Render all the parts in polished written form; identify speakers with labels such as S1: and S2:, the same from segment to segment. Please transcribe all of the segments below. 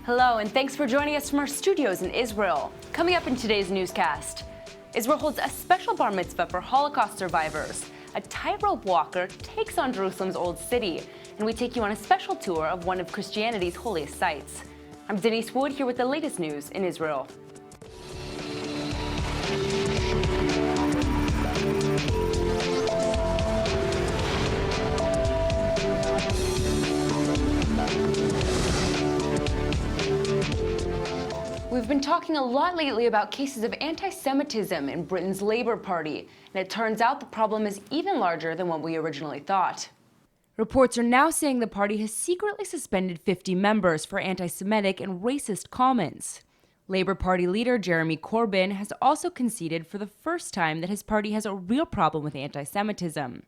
S1: Hello, and thanks for joining us from our studios in Israel. Coming up in today's newscast, Israel holds a special Bar Mitzvah for Holocaust survivors. A tightrope walker takes on Jerusalem's old city, and we take you on a special tour of one of Christianity's holiest sites. I'm Denise Wood here with the latest news in Israel. We've been talking a lot lately about cases of anti-Semitism in Britain's Labour Party, and it turns out the problem is even larger than what we originally thought. Reports are now saying the party has secretly suspended 50 members for anti-Semitic and racist comments. Labour Party leader Jeremy Corbyn has also conceded for the first time that his party has a real problem with anti-Semitism,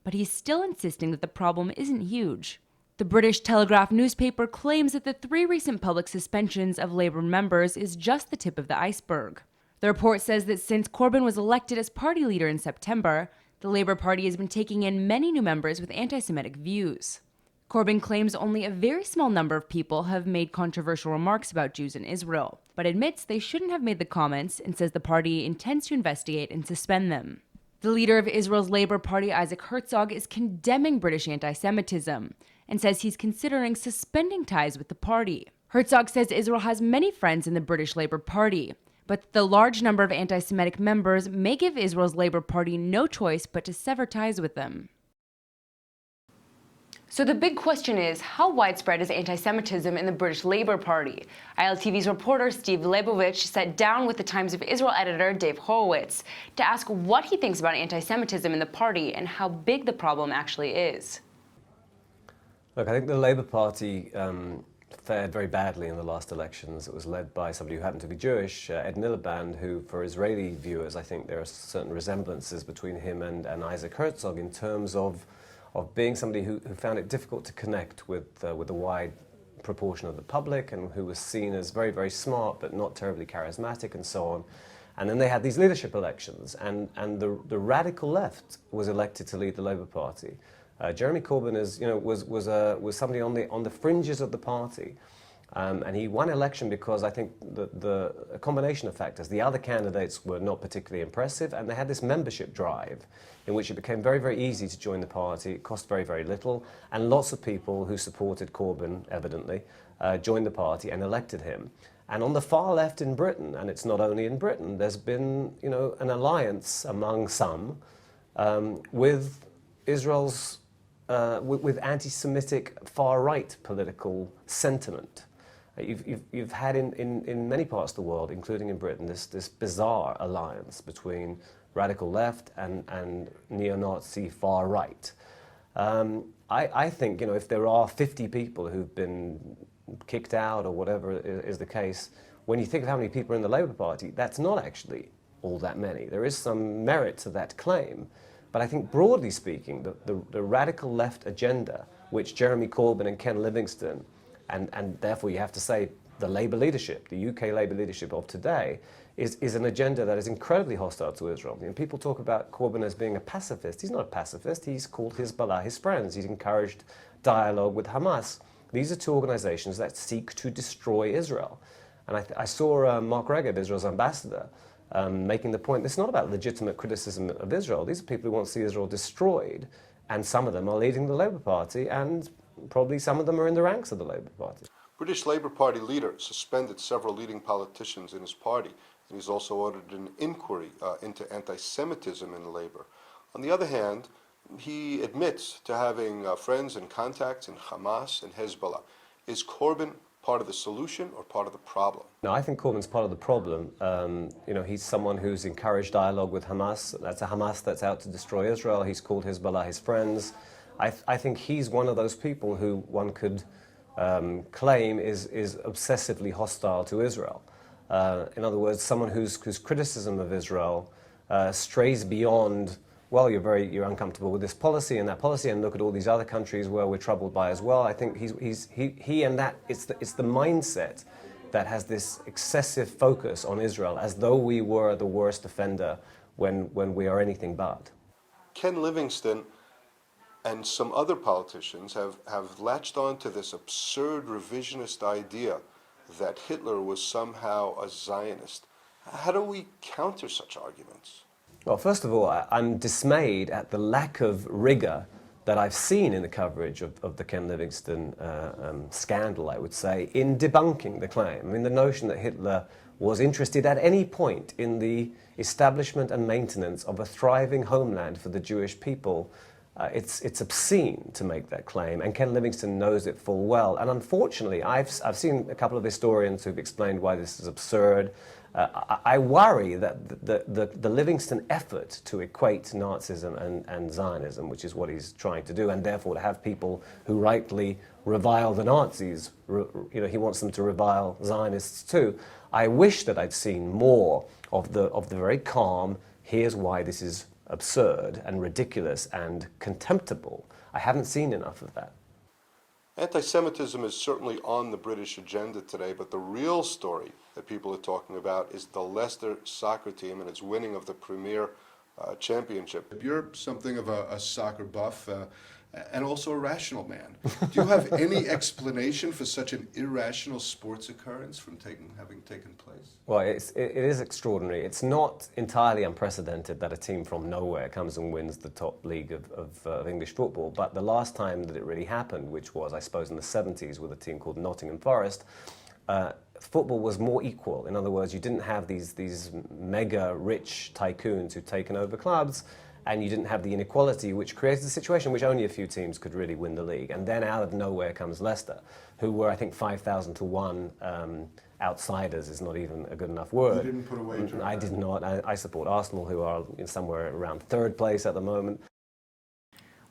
S1: but he's still insisting that the problem isn't huge. The British Telegraph newspaper claims that the 3 recent public suspensions of Labour members is just the tip of the iceberg. The report says that since Corbyn was elected as party leader in September, the Labour Party has been taking in many new members with anti-Semitic views. Corbyn claims only a very small number of people have made controversial remarks about Jews in Israel, but admits they shouldn't have made the comments and says the party intends to investigate and suspend them. The leader of Israel's Labour Party, Isaac Herzog, is condemning British anti-Semitism and says he's considering suspending ties with the party. Herzog says Israel has many friends in the British Labour Party, but the large number of anti-Semitic members may give Israel's Labour Party no choice but to sever ties with them. So the big question is, how widespread is anti-Semitism in the British Labour Party? ILTV's reporter Steve Leibovich sat down with the Times of Israel editor Dave Horwitz to ask what he thinks about anti-Semitism in the party and how big the problem actually is.
S2: Look, I think the Labour Party fared very badly in the last elections. It was led by somebody who happened to be Jewish, Ed Miliband, who, for Israeli viewers, I think there are certain resemblances between him and Isaac Herzog in terms of being somebody who found it difficult to connect with a wide proportion of the public and who was seen as very, very smart but not terribly charismatic and so on. And then they had these leadership elections, and the radical left was elected to lead the Labour Party. Jeremy Corbyn was somebody on the fringes of the party, and he won election because I think a combination of factors. The other candidates were not particularly impressive, and they had this membership drive in which it became very, very easy to join the party. It cost very, very little, and lots of people who supported Corbyn, evidently, joined the party and elected him. And on the far left in Britain, and it's not only in Britain, there's been an alliance among some with Israel's with anti-Semitic far-right political sentiment. You've had in many parts of the world, including in Britain, this bizarre alliance between radical left and neo-Nazi far-right. I think if there are 50 people who've been kicked out or whatever is the case, when you think of how many people are in the Labour Party, that's not actually all that many. There is some merit to that claim. But I think, broadly speaking, the radical left agenda, which Jeremy Corbyn and Ken Livingstone, and therefore you have to say the Labour leadership, the UK Labour leadership of today, is an agenda that is incredibly hostile to Israel. People talk about Corbyn as being a pacifist. He's not a pacifist. He's called Hezbollah his friends. He's encouraged dialogue with Hamas. These are 2 organizations that seek to destroy Israel. And I saw Mark Regev, Israel's ambassador, making the point, it's not about legitimate criticism of Israel. These are people who want to see Israel destroyed, and some of them are leading the Labour Party, and probably some of them are in the ranks of the Labour Party.
S3: British Labour Party leader suspended several leading politicians in his party, and he's also ordered an inquiry into anti-Semitism in Labour. On the other hand, he admits to having friends and contacts in Hamas and Hezbollah. Is Corbyn part of the solution or part of the problem?
S2: No, I think Corbyn's part of the problem. He's someone who's encouraged dialogue with Hamas. That's a Hamas that's out to destroy Israel. He's called Hezbollah his friends. I think he's one of those people who one could claim is obsessively hostile to Israel. In other words, someone whose criticism of Israel strays beyond, well, you're uncomfortable with this policy and that policy, and look at all these other countries where we're troubled by as well. I think he and that it's the mindset that has this excessive focus on Israel, as though we were the worst offender when we are anything but.
S3: Ken Livingstone and some other politicians have latched on to this absurd revisionist idea that Hitler was somehow a Zionist. How do we counter such arguments?
S2: Well, first of all, I'm dismayed at the lack of rigor that I've seen in the coverage of the Ken Livingstone scandal, I would say, in debunking the claim. I mean, the notion that Hitler was interested at any point in the establishment and maintenance of a thriving homeland for the Jewish people, it's obscene to make that claim, and Ken Livingstone knows it full well. And unfortunately, I've seen a couple of historians who've explained why this is absurd. I worry that the Livingstone effort to equate Nazism and Zionism, which is what he's trying to do, and therefore to have people who rightly revile the Nazis, he wants them to revile Zionists too. I wish that I'd seen more of the very calm, here's why this is absurd and ridiculous and contemptible. I haven't seen enough of that.
S3: Anti-Semitism is certainly on the British agenda today, but the real story that people are talking about is the Leicester soccer team and its winning of the Premier Championship. You're something of a soccer buff and also a rational man. Do you have any explanation for such an irrational sports occurrence from having taken place?
S2: Well, it is extraordinary. It's not entirely unprecedented that a team from nowhere comes and wins the top league of English football, but the last time that it really happened, which was, I suppose, in the 70s with a team called Nottingham Forest, football was more equal. In other words, you didn't have these mega rich tycoons who'd taken over clubs, and you didn't have the inequality, which created a situation which only a few teams could really win the league. And then out of nowhere comes Leicester, who were, I think, 5,000 to 1 outsiders is not even a good enough word.
S3: You didn't put a wager on
S2: I did not. I support Arsenal, who are somewhere around 3rd place at the moment.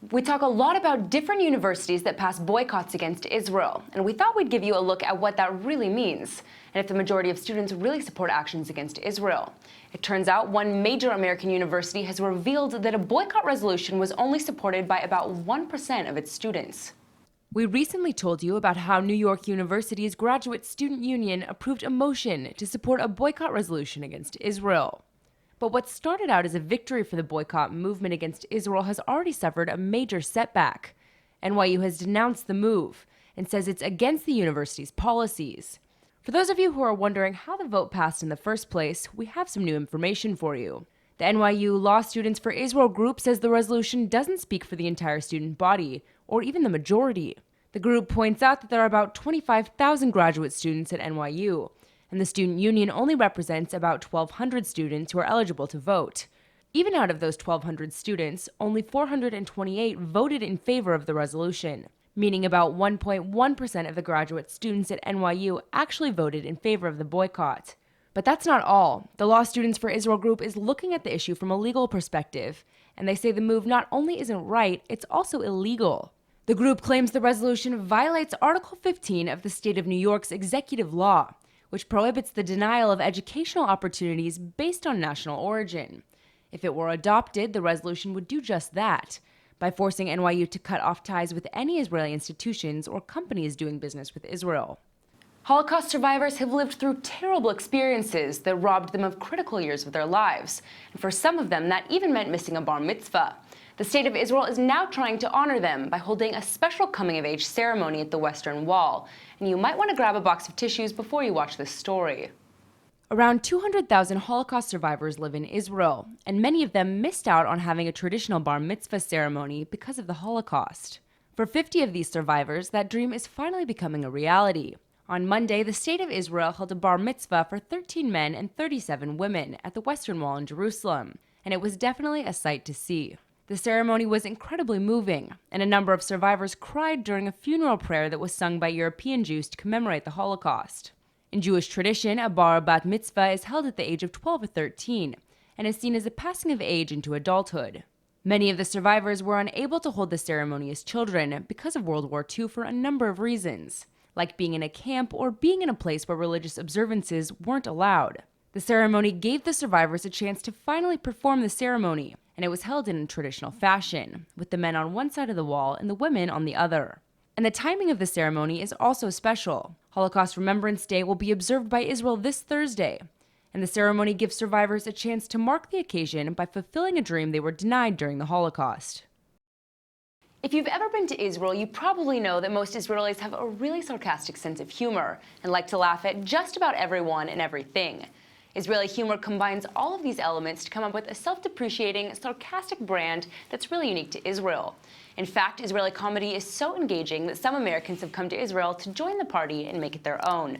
S1: We talk a lot about different universities that pass boycotts against Israel, and we thought we'd give you a look at what that really means, and if the majority of students really support actions against Israel. It turns out one major American university has revealed that a boycott resolution was only supported by about 1% of its students. We recently told you about how New York University's Graduate Student Union approved a motion to support a boycott resolution against Israel. But what started out as a victory for the boycott movement against Israel has already suffered a major setback. NYU has denounced the move and says it's against the university's policies. For those of you who are wondering how the vote passed in the first place, we have some new information for you. The NYU Law Students for Israel group says the resolution doesn't speak for the entire student body, or even the majority. The group points out that there are about 25,000 graduate students at NYU, and the student union only represents about 1,200 students who are eligible to vote. Even out of those 1,200 students, only 428 voted in favor of the resolution, meaning about 1.1% of the graduate students at NYU actually voted in favor of the boycott. But that's not all. The Law Students for Israel group is looking at the issue from a legal perspective, and they say the move not only isn't right, it's also illegal. The group claims the resolution violates Article 15 of the State of New York's executive law, which prohibits the denial of educational opportunities based on national origin. If it were adopted, the resolution would do just that, by forcing NYU to cut off ties with any Israeli institutions or companies doing business with Israel. Holocaust survivors have lived through terrible experiences that robbed them of critical years of their lives. And for some of them, that even meant missing a bar mitzvah. The State of Israel is now trying to honor them by holding a special coming-of-age ceremony at the Western Wall. And you might want to grab a box of tissues before you watch this story. Around 200,000 Holocaust survivors live in Israel, and many of them missed out on having a traditional bar mitzvah ceremony because of the Holocaust. For 50 of these survivors, that dream is finally becoming a reality. On Monday, the State of Israel held a bar mitzvah for 13 men and 37 women at the Western Wall in Jerusalem, and it was definitely a sight to see. The ceremony was incredibly moving, and a number of survivors cried during a funeral prayer that was sung by European Jews to commemorate the Holocaust. In Jewish tradition, a bar bat mitzvah is held at the age of 12 or 13, and is seen as a passing of age into adulthood. Many of the survivors were unable to hold the ceremony as children because of World War II for a number of reasons, like being in a camp or being in a place where religious observances weren't allowed. The ceremony gave the survivors a chance to finally perform the ceremony, and it was held in a traditional fashion, with the men on one side of the wall and the women on the other. And the timing of the ceremony is also special. Holocaust Remembrance Day will be observed by Israel this Thursday, and the ceremony gives survivors a chance to mark the occasion by fulfilling a dream they were denied during the Holocaust. If you've ever been to Israel, you probably know that most Israelis have a really sarcastic sense of humor and like to laugh at just about everyone and everything. Israeli humor combines all of these elements to come up with a self-depreciating, sarcastic brand that's really unique to Israel. In fact, Israeli comedy is so engaging that some Americans have come to Israel to join the party and make it their own.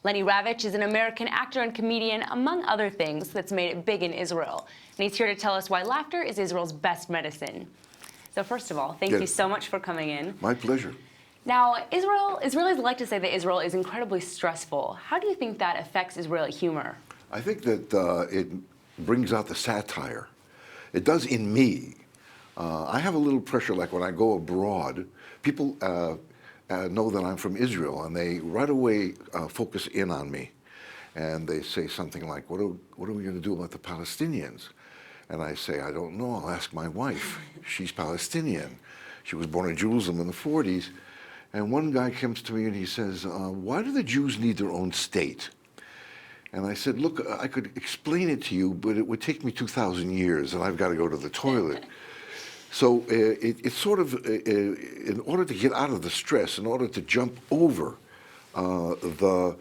S1: Lenny Ravich is an American actor and comedian, among other things, that's made it big in Israel. And he's here to tell us why laughter is Israel's best medicine. So first of all, thank you so much for coming in.
S4: My pleasure.
S1: Now, Israelis like to say that Israel is incredibly stressful. How do you think that affects Israeli humor?
S4: I think that it brings out the satire. It does in me. I have a little pressure, like when I go abroad, people know that I'm from Israel, and they right away focus in on me. And they say something like, what are we going to do about the Palestinians? And I say, I don't know, I'll ask my wife. She's Palestinian. She was born in Jerusalem in the 40s. And one guy comes to me and he says, why do the Jews need their own state? And I said, look, I could explain it to you, but it would take me 2,000 years, and I've got to go to the toilet. So it's sort of, in order to get out of the stress, in order to jump over what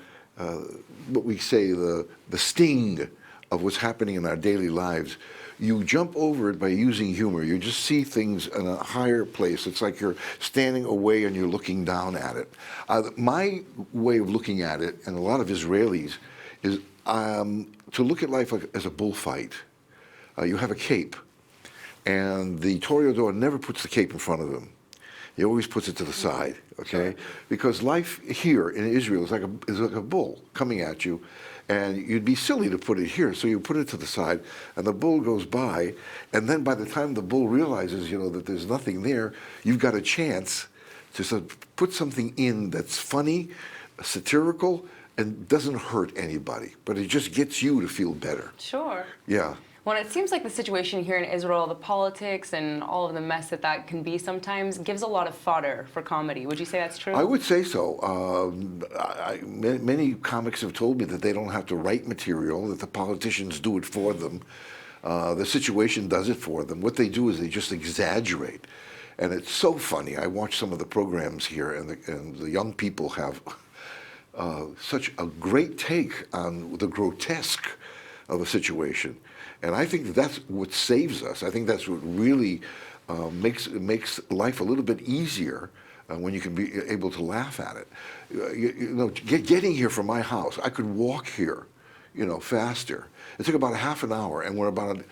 S4: we say, the sting of what's happening in our daily lives, you jump over it by using humor. You just see things in a higher place. It's like you're standing away and you're looking down at it. My way of looking at it, and a lot of Israelis, is to look at life as a bullfight. You have a cape, and the toreador never puts the cape in front of him. He always puts it to the side, okay? Because life here in Israel is like a bull coming at you, and you'd be silly to put it here, so you put it to the side, and the bull goes by, and then by the time the bull realizes, that there's nothing there, you've got a chance to sort of put something in that's funny, satirical, and doesn't hurt anybody, but it just gets you to feel better.
S1: Sure.
S4: Yeah.
S1: Well, it seems like the situation here in Israel, the politics and all of the mess that can be sometimes, gives a lot of fodder for comedy. Would you say that's true?
S4: I would say so. Many comics have told me that they don't have to write material, that the politicians do it for them. The situation does it for them. What they do is they just exaggerate. And it's so funny. I watch some of the programs here, and the young people have such a great take on the grotesque of a situation. And I think that's what saves us. I think that's what really makes life a little bit easier when you can be able to laugh at it. Getting here from my house, I could walk here, faster. It took about a half an hour, and we're about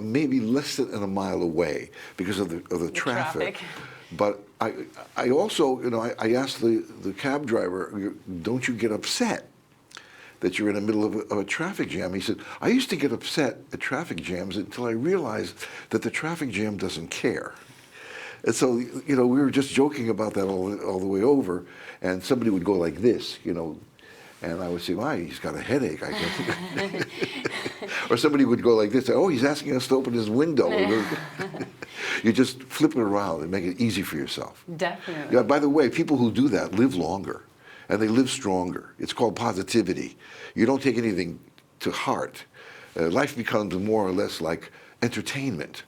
S4: maybe less than a mile away because of the traffic. But I also, I asked the cab driver, don't you get upset that you're in the middle of a traffic jam? He said, I used to get upset at traffic jams until I realized that the traffic jam doesn't care. And so, we were just joking about that all the way over, and somebody would go like this, and I would say, why, he's got a headache, I guess. Or somebody would go like this, oh, he's asking us to open his window. You just flip it around and make it easy for yourself.
S1: Definitely.
S4: Yeah, by the way, people who do that live longer, and they live stronger. It's called positivity. You don't take anything to heart. Life becomes more or less like entertainment.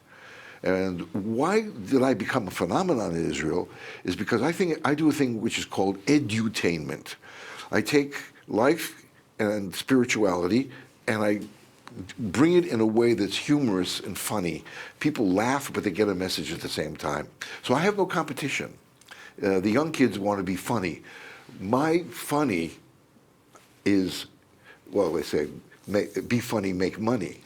S4: And why did I become a phenomenon in Israel is because I think I do a thing which is called edutainment. I take life and spirituality and I bring it in a way that's humorous and funny. People laugh, but they get a message at the same time. So I have no competition. The young kids want to be funny. My funny is, well, they say, be funny, make money.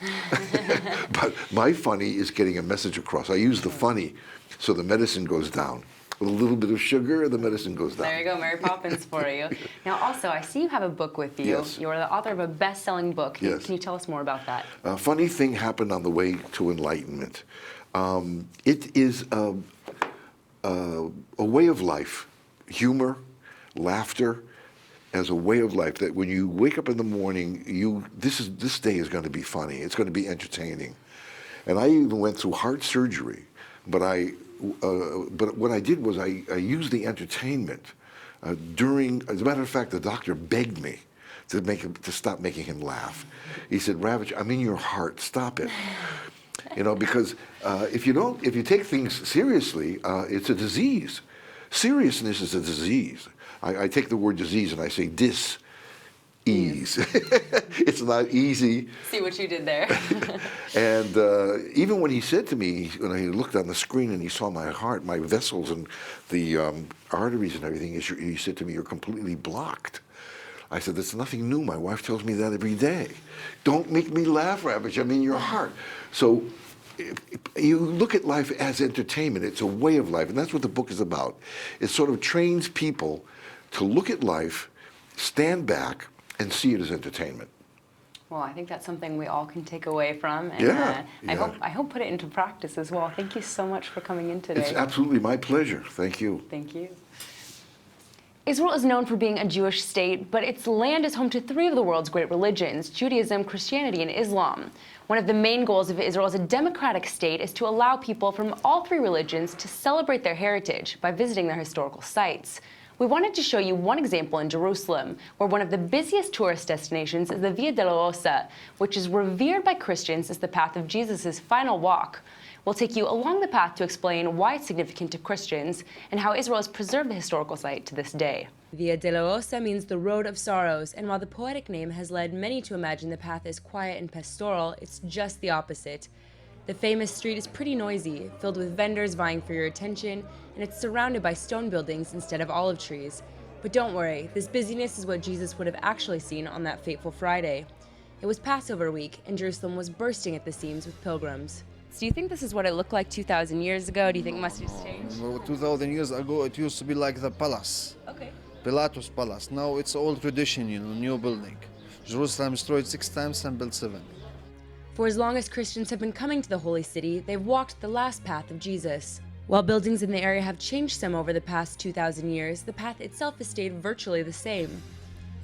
S4: But my funny is getting a message across. I use the funny so the medicine goes down. With a little bit of sugar, the medicine goes down.
S1: There you go, Mary Poppins for you. Now, also, I see you have a book with you.
S4: Yes.
S1: You are the author of a best-selling book.
S4: Yes.
S1: Can you tell us more about that?
S4: A funny thing happened on the way to enlightenment. It is a way of life, humor, laughter, as a way of life. That when you wake up in the morning, this day is going to be funny. It's going to be entertaining. And I even went through heart surgery, but what I did was I used the entertainment during. As a matter of fact, the doctor begged me to stop making him laugh. He said, "Ravich, I'm in your heart. Stop it." You know, because if you take things seriously, it's a disease. Seriousness is a disease. I take the word disease and I say dis-ease. It's not easy.
S1: See what you did there.
S4: And even when he said to me, when he looked on the screen and he saw my heart, my vessels and the arteries and everything, he said to me, "You're completely blocked." I said, "That's nothing new. My wife tells me that every day." Don't make me laugh, Ravich. I mean your heart. So you look at life as entertainment. It's a way of life, and that's what the book is about. It sort of trains people to look at life, stand back, and see it as entertainment.
S1: Well, I think that's something we all can take away from, and
S4: Yeah,
S1: I hope put it into practice as well. Thank you so much for coming in today.
S4: It's absolutely my pleasure. Thank you.
S1: Thank you. Israel is known for being a Jewish state, but its land is home to 3 of the world's great religions: Judaism, Christianity, and Islam. One of the main goals of Israel as a democratic state is to allow people from all 3 religions to celebrate their heritage by visiting their historical sites. We wanted to show you one example in Jerusalem, where one of the busiest tourist destinations is the Via Dolorosa, which is revered by Christians as the path of Jesus' final walk. We'll take you along the path to explain why it's significant to Christians and how Israel has preserved the historical site to this day. Via Dolorosa means the Road of Sorrows, and while the poetic name has led many to imagine the path as quiet and pastoral, it's just the opposite. The famous street is pretty noisy, filled with vendors vying for your attention, and it's surrounded by stone buildings instead of olive trees. But don't worry, this busyness is what Jesus would have actually seen on that fateful Friday. It was Passover week, and Jerusalem was bursting at the seams with pilgrims. So do you think this is what it looked like 2,000 years ago? Do you think it must have changed?
S5: Well, 2,000 years ago, it used to be like the palace,
S1: Okay.
S5: Pilatus Palace. Now it's old tradition, new building. Jerusalem destroyed 6 times and built 7.
S1: For as long as Christians have been coming to the Holy City, they've walked the last path of Jesus. While buildings in the area have changed some over the past 2,000 years, the path itself has stayed virtually the same.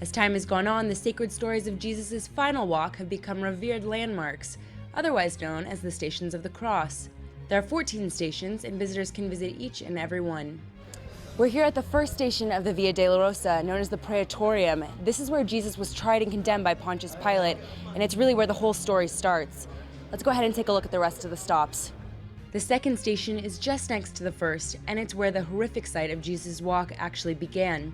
S1: As time has gone on, the sacred stories of Jesus' final walk have become revered landmarks, otherwise known as the Stations of the Cross. There are 14 stations, and visitors can visit each and every one. We're here at the first station of the Via Dolorosa, known as the Praetorium. This is where Jesus was tried and condemned by Pontius Pilate, and it's really where the whole story starts. Let's go ahead and take a look at the rest of the stops. The second station is just next to the first, and it's where the horrific sight of Jesus' walk actually began.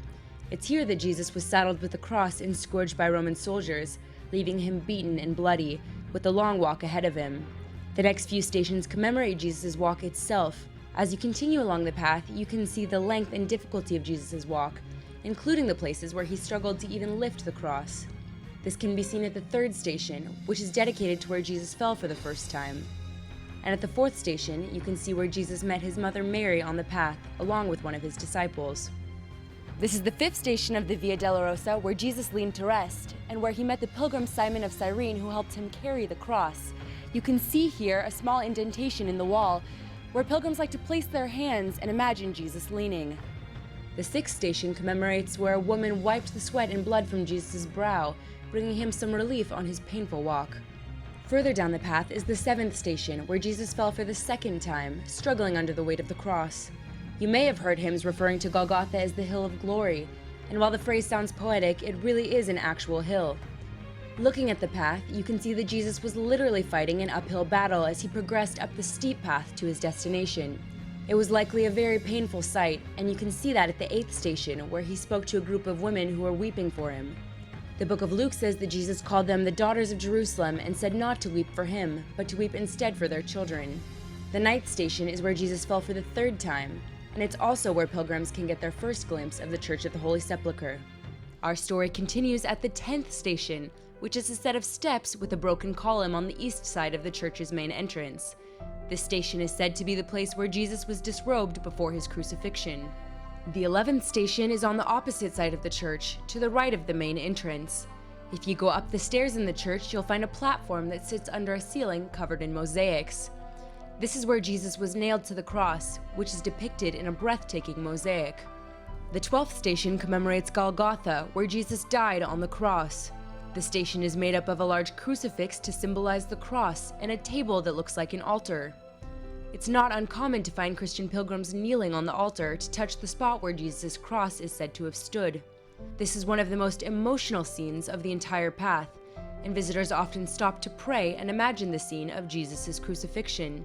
S1: It's here that Jesus was saddled with a cross and scourged by Roman soldiers, leaving him beaten and bloody, with the long walk ahead of him. The next few stations commemorate Jesus' walk itself. As you continue along the path, you can see the length and difficulty of Jesus' walk, including the places where he struggled to even lift the cross. This can be seen at the third station, which is dedicated to where Jesus fell for the first time. And at the fourth station, you can see where Jesus met his mother Mary on the path, along with one of his disciples. This is the fifth station of the Via Dolorosa, where Jesus leaned to rest, and where he met the pilgrim Simon of Cyrene, who helped him carry the cross. You can see here a small indentation in the wall, where pilgrims like to place their hands and imagine Jesus leaning. The sixth station commemorates where a woman wiped the sweat and blood from Jesus' brow, bringing him some relief on his painful walk. Further down the path is the seventh station, where Jesus fell for the second time, struggling under the weight of the cross. You may have heard hymns referring to Golgotha as the Hill of Glory, and while the phrase sounds poetic, it really is an actual hill. Looking at the path, you can see that Jesus was literally fighting an uphill battle as he progressed up the steep path to his destination. It was likely a very painful sight, and you can see that at the eighth station, where he spoke to a group of women who were weeping for him. The book of Luke says that Jesus called them the daughters of Jerusalem and said not to weep for him, but to weep instead for their children. The ninth station is where Jesus fell for the third time, and it's also where pilgrims can get their first glimpse of the Church of the Holy Sepulchre. Our story continues at the 10th station, which is a set of steps with a broken column on the east side of the church's main entrance. This station is said to be the place where Jesus was disrobed before his crucifixion. The 11th station is on the opposite side of the church, to the right of the main entrance. If you go up the stairs in the church, you'll find a platform that sits under a ceiling covered in mosaics. This is where Jesus was nailed to the cross, which is depicted in a breathtaking mosaic. The 12th station commemorates Golgotha, where Jesus died on the cross. The station is made up of a large crucifix to symbolize the cross and a table that looks like an altar. It's not uncommon to find Christian pilgrims kneeling on the altar to touch the spot where Jesus' cross is said to have stood. This is one of the most emotional scenes of the entire path, and visitors often stop to pray and imagine the scene of Jesus' crucifixion.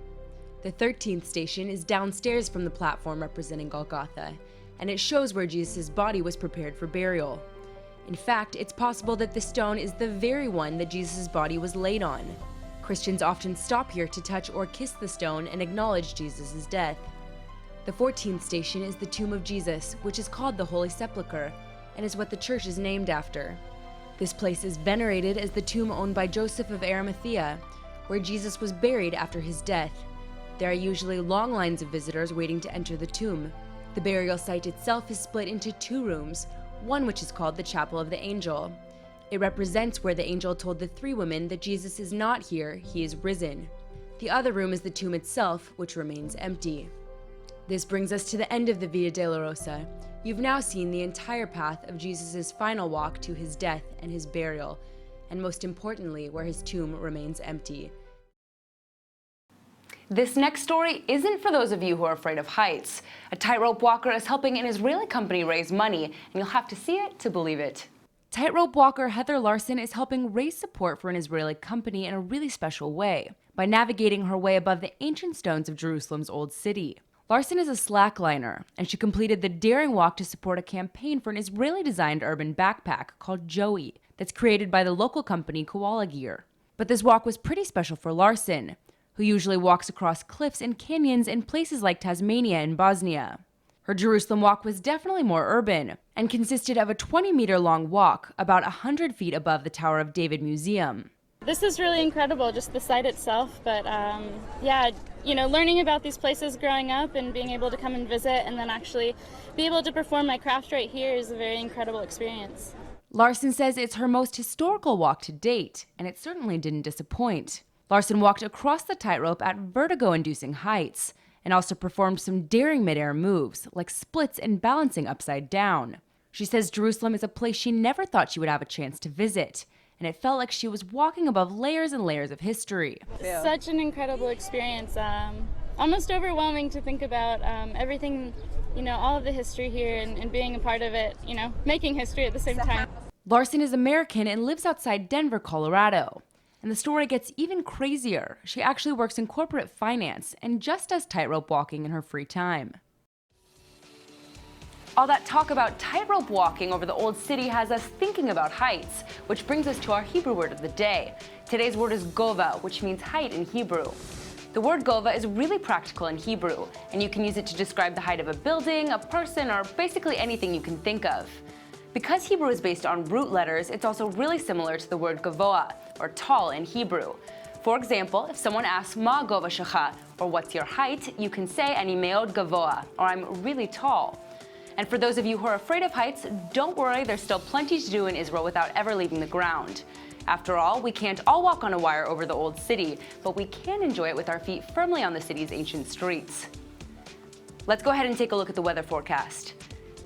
S1: The 13th station is downstairs from the platform representing Golgotha, and it shows where Jesus' body was prepared for burial. In fact, it's possible that this stone is the very one that Jesus' body was laid on. Christians often stop here to touch or kiss the stone and acknowledge Jesus' death. The 14th station is the tomb of Jesus, which is called the Holy Sepulchre, and is what the church is named after. This place is venerated as the tomb owned by Joseph of Arimathea, where Jesus was buried after his death. There are usually long lines of visitors waiting to enter the tomb. The burial site itself is split into 2 rooms, one which is called the Chapel of the Angel. It represents where the angel told the 3 women that Jesus is not here, he is risen. The other room is the tomb itself, which remains empty. This brings us to the end of the Via Dolorosa. You've now seen the entire path of Jesus' final walk to his death and his burial, and most importantly, where his tomb remains empty. This next story isn't for those of you who are afraid of heights. A tightrope walker is helping an Israeli company raise money, and you'll have to see it to believe it. Tightrope walker Heather Larson is helping raise support for an Israeli company in a really special way, by navigating her way above the ancient stones of Jerusalem's Old City. Larson is a slackliner, and she completed the daring walk to support a campaign for an Israeli-designed urban backpack called Joey that's created by the local company Koala Gear. But this walk was pretty special for Larson, who usually walks across cliffs and canyons in places like Tasmania and Bosnia. Her Jerusalem walk was definitely more urban and consisted of a 20-meter-long walk about 100 feet above the Tower of David Museum.
S6: This is really incredible, just the site itself, but yeah, learning about these places growing up and being able to come and visit and then actually be able to perform my craft right here is a very incredible experience.
S1: Larson says it's her most historical walk to date, and it certainly didn't disappoint. Larson walked across the tightrope at vertigo-inducing heights, and also performed some daring midair moves, like splits and balancing upside down. She says Jerusalem is a place she never thought she would have a chance to visit, and it felt like she was walking above layers and layers of history.
S6: Such an incredible experience. Almost overwhelming to think about everything, all of the history here and being a part of it, making history at the same time.
S1: Larson is American and lives outside Denver, Colorado. And the story gets even crazier. She actually works in corporate finance and just does tightrope walking in her free time. All that talk about tightrope walking over the Old City has us thinking about heights, which brings us to our Hebrew word of the day. Today's word is gova, which means height in Hebrew. The word gova is really practical in Hebrew, and you can use it to describe the height of a building, a person, or basically anything you can think of. Because Hebrew is based on root letters, it's also really similar to the word gavoa, or tall in Hebrew. For example, if someone asks ma gova shecha, or what's your height, you can say ani meod gavoa, or I'm really tall. And for those of you who are afraid of heights, don't worry, there's still plenty to do in Israel without ever leaving the ground. After all, we can't all walk on a wire over the Old City, but we can enjoy it with our feet firmly on the city's ancient streets. Let's go ahead and take a look at the weather forecast.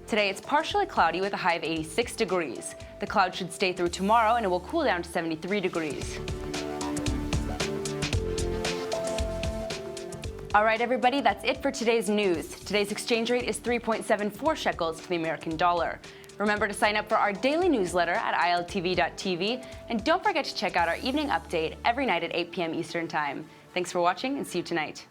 S1: Today it's partially cloudy with a high of 86 degrees. The clouds should stay through tomorrow and it will cool down to 73 degrees. All right, everybody, that's it for today's news. Today's exchange rate is 3.74 shekels to the American dollar. Remember to sign up for our daily newsletter at iltv.tv, and don't forget to check out our evening update every night at 8 p.m. Eastern Time. Thanks for watching and see you tonight.